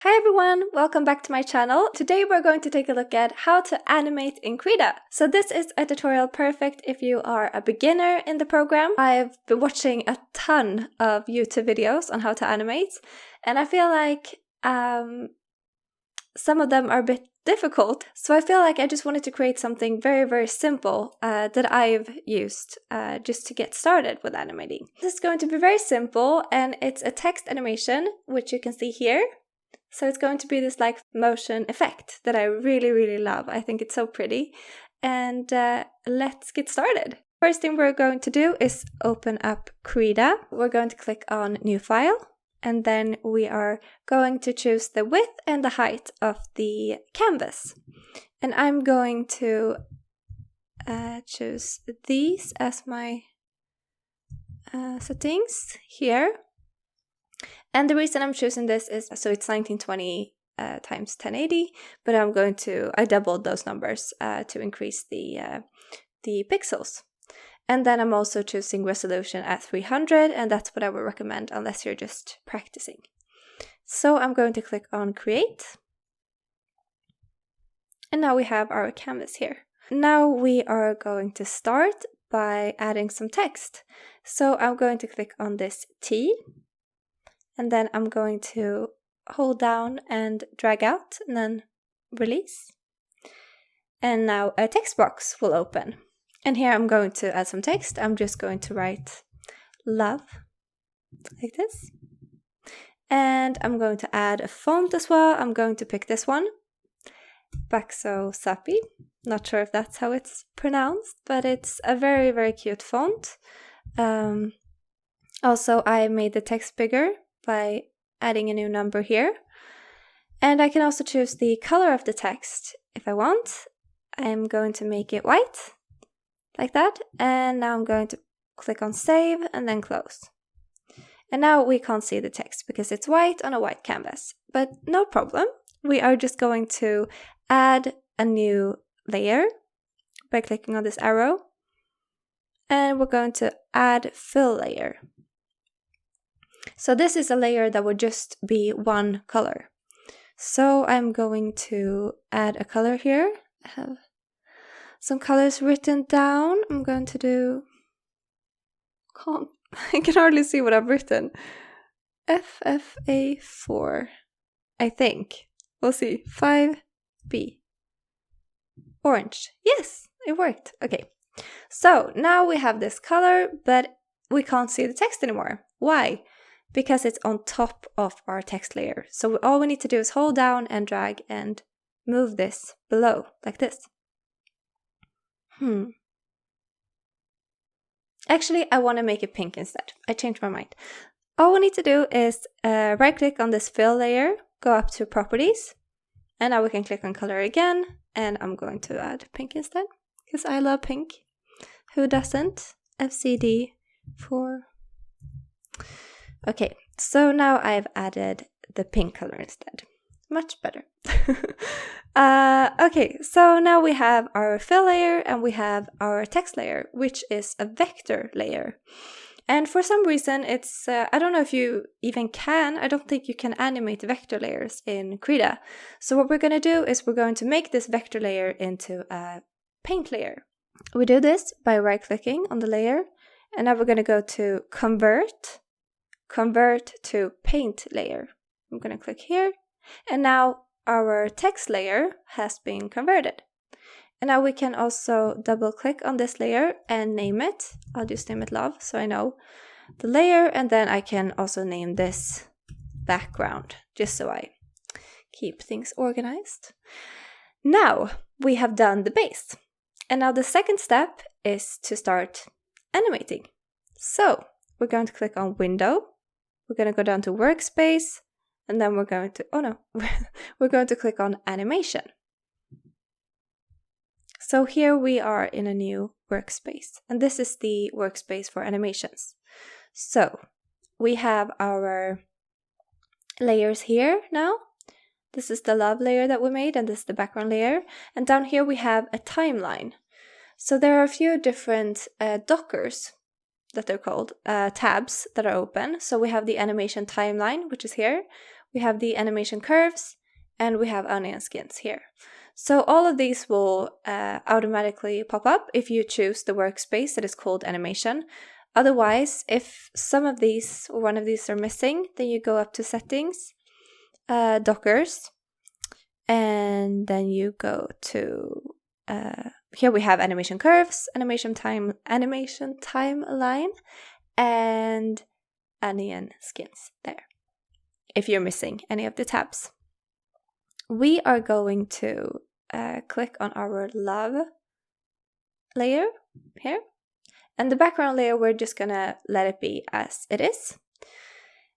Hi everyone, welcome back to my channel. Today we're going to take a look at how to animate in Krita. So this is a tutorial perfect if you are a beginner in the program. I've been watching a ton of YouTube videos on how to animate, and I feel like some of them are a bit difficult. So I feel like I just wanted to create something very simple that I've used just to get started with animating. This is going to be very simple, and it's a text animation, which you can see here. So it's going to be this like motion effect that I really love. I think it's so pretty. And let's get started. First thing we're going to do is open up Krita. We're going to click on New File. And then we are going to choose the width and the height of the canvas. And I'm going to choose these as my settings here. And the reason I'm choosing this is, so it's 1920 times 1080, but I doubled those numbers to increase the pixels. And then I'm also choosing resolution at 300, and that's what I would recommend unless you're just practicing. So I'm going to click on Create. And now we have our canvas here. Now we are going to start by adding some text. So I'm going to click on this T. And then I'm going to hold down and drag out and then release. And now a text box will open. And here I'm going to add some text. I'm just going to write love like this. And I'm going to add a font as well. I'm going to pick this one. Baxo Sapi. Not sure if that's how it's pronounced, but it's a very cute font. Also, I made the text bigger by adding a new number here. And I can also choose the color of the text if I want. I'm going to make it white, like that. And now I'm going to click on Save and then Close. And now we can't see the text because it's white on a white canvas. But no problem. We are just going to add a new layer by clicking on this arrow. And we're going to add Fill Layer. So this is a layer that would just be one color. So I'm going to add a color here. I have some colors written down. I'm going to do... I can hardly see what I've written. FFA4, I think. We'll see. 5B. Orange. Yes, it worked. Okay. So now we have this color, but we can't see the text anymore. Why? Because it's on top of our text layer. So all we need to do is hold down and drag and move this below, like this. Actually, I want to make it pink instead. I changed my mind. All we need to do is right-click on this fill layer, go up to Properties, and now we can click on Color again, and I'm going to add pink instead, because I love pink. Who doesn't? FCD 4... Okay, so now I've added the pink color instead. Much better. Okay, so now we have our fill layer and we have our text layer, which is a vector layer. And for some reason, it's, I don't know if you even can, I don't think you can animate vector layers in Krita. So what we're going to do is we're going to make this vector layer into a paint layer. We do this by right-clicking on the layer, and now we're going to go to Convert to Paint Layer. I'm going to click here, and now our text layer has been converted. And now we can also double click on this layer and name it. I'll just name it Love, so I know the layer, and then I can also name this Background, just so I keep things organized. Now we have done the base. And now the second step is to start animating. So we're going to click on Window. We're going to go down to Workspace, and then we're going to, we're going to click on Animation. So here we are in a new workspace, and this is the workspace for animations. So we have our layers here now. This is the love layer that we made, and this is the background layer. And down here we have a timeline. So there are a few different dockers that they're called, tabs that are open. So we have the animation timeline, which is here. we have the animation curves, and we have onion skins here. So all of these will automatically pop up if you choose the workspace that is called animation. Otherwise, if some of these or one of these are missing, then you go up to settings, Dockers, and then you go to here we have animation curves, animation timeline, and onion skins there. If you're missing any of the tabs, we are going to click on our love layer here, and the background layer we're just gonna let it be as it is.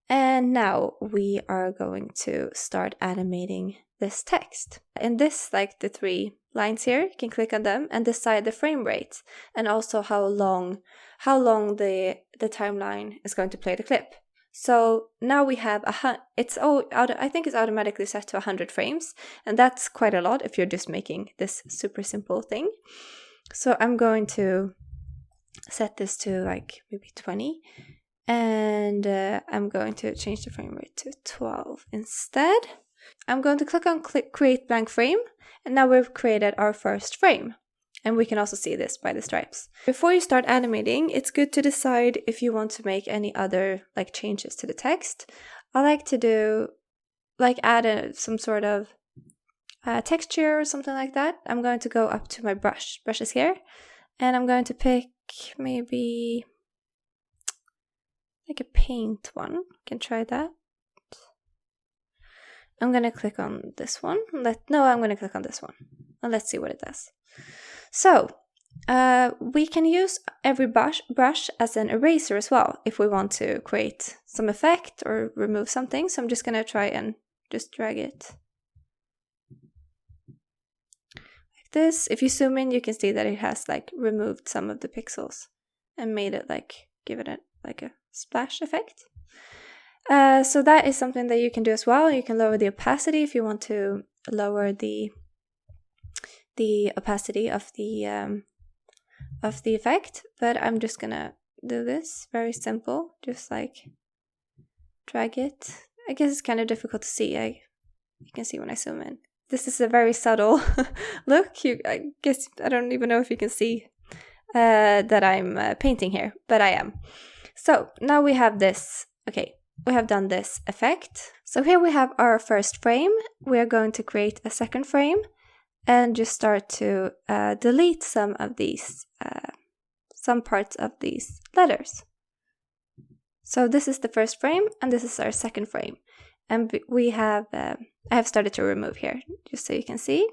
And now we are going to start animating this text. In this, like the 3 lines here, you can click on them and decide the frame rate and also how long the timeline is going to play the clip. So now we have I think it's automatically set to 100 frames, and that's quite a lot if you're just making this super simple thing. So I'm going to set this to like maybe 20. And I'm going to change the frame rate to 12 instead. I'm going to click on create blank frame, and now we've created our first frame. And we can also see this by the stripes. Before you start animating, it's good to decide if you want to make any other like changes to the text. I like to do like add some sort of texture or something like that. I'm going to go up to my brushes here, and I'm going to pick maybe like a paint one. You can try that. I'm gonna click on this one. I'm gonna click on this one. And let's see what it does. So, we can use every brush as an eraser as well if we want to create some effect or remove something. So I'm just gonna try and just drag it like this. If you zoom in, you can see that it has like removed some of the pixels and made it like, give it like a splash effect. So that is something that you can do as well. You can lower the opacity if you want to lower the opacity of the effect. But I'm just gonna do this very simple, just like drag it. I guess it's kind of difficult to see. You can see when I zoom in. This is a very subtle look. I guess I don't even know if you can see that I'm painting here, but I am. So now we have this. Okay, we have done this effect. So here we have our first frame. We are going to create a second frame and just start to delete some of these, some parts of these letters. So this is the first frame, and this is our second frame. And we have, I have started to remove here, just so you can see.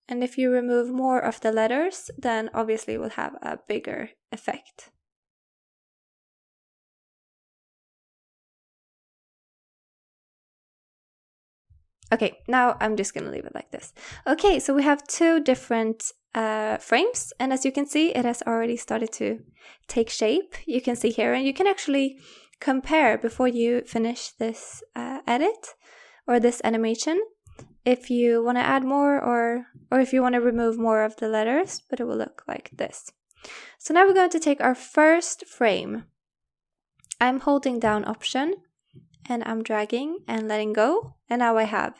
And if you remove more of the letters, then obviously we'll have a bigger effect. Okay, now I'm just gonna leave it like this. Okay, so we have 2 different frames, and as you can see, it has already started to take shape. You can see here, and you can actually compare before you finish this edit or this animation if you want to add more or if you want to remove more of the letters, but it will look like this. So now we're going to take our first frame. I'm holding down Option, and I'm dragging and letting go, and now I have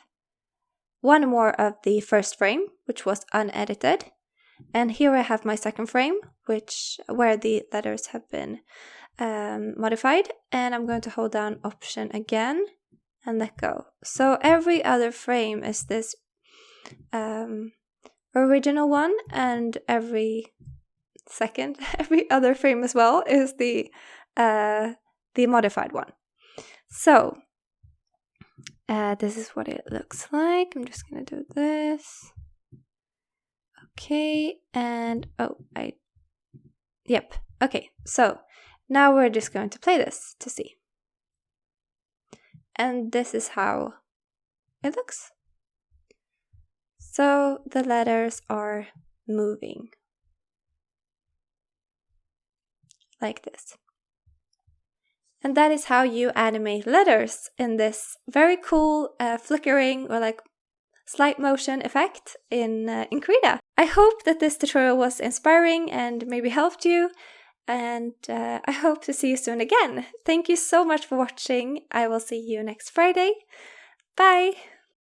one more of the first frame, which was unedited, and here I have my second frame, where the letters have been modified, and I'm going to hold down Option again and let go. So every other frame is this original one, and every other frame as well is the modified one. So This is what it looks like. I'm just gonna do this. Okay, and yep. Okay, so now we're just going to play this to see. And this is how it looks. So the letters are moving like this. And that is how you animate letters in this very cool flickering or like slight motion effect in Krita. I hope that this tutorial was inspiring and maybe helped you. And I hope to see you soon again. Thank you so much for watching. I will see you next Friday. Bye!